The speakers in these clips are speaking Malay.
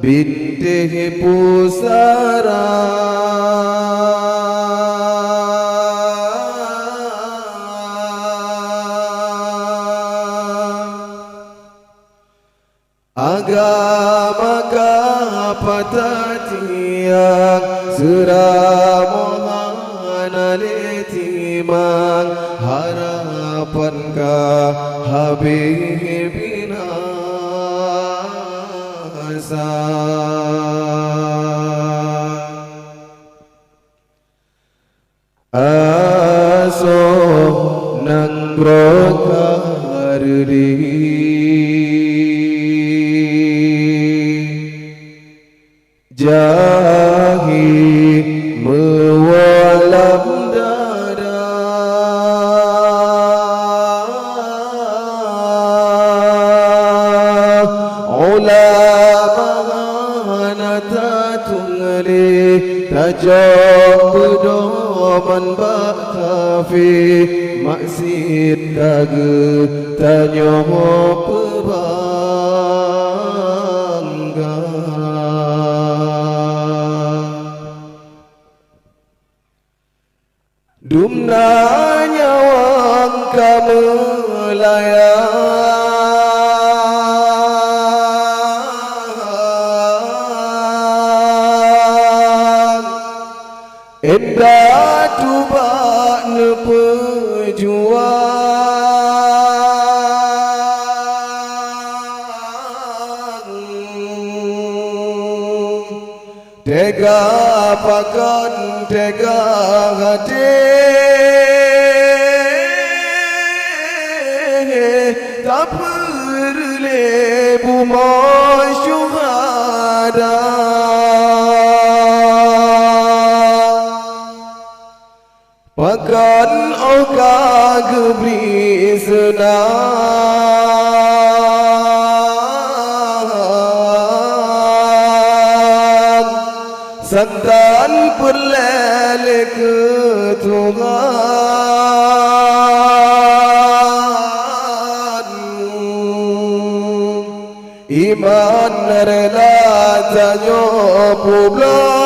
Bintih pusara agama kapatatiang seramohan aletimang harapan ka habibina aso nang brokardi jahi mewalam dada ulama natatungli tajam bedoman bakafi maksid kage tanyomo pebangga dumna nyawang kamelayang endah tubak ne pejuang tega pakan tega hati tak perle bumah syuhada pakan oka gebri senang santan perlele ke Tuhan iman rela tanyo pulang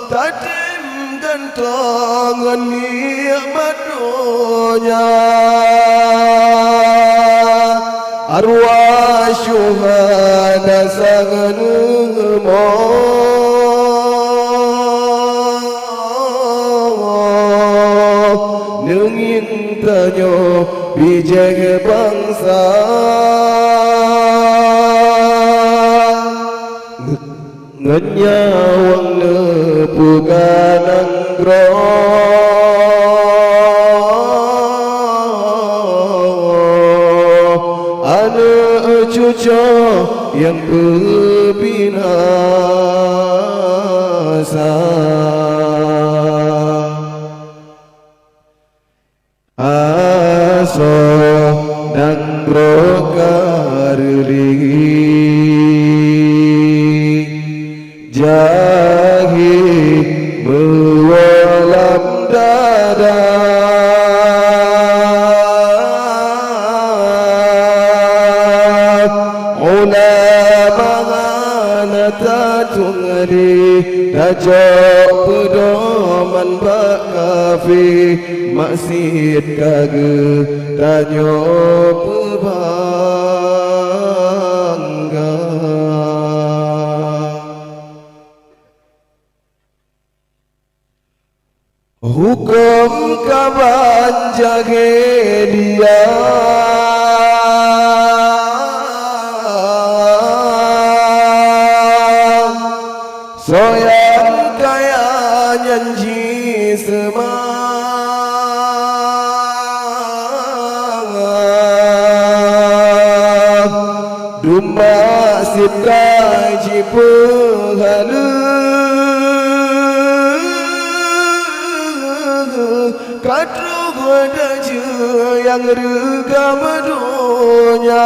tadim gantongan nikmat dunia arwah syuhada sangenumo nengin tanyo bijak bangsa ngenyawang nepuganang anak cucu yang berbinasa aso nang brokardi jahi mewalam dada ulama natatungri najak pedoman bakafi maksid kage tanyo pebangga hukum kaban jage dia soyang kaya nyanji semangat dumma sipkai pehalu kadru goda yang regam dunia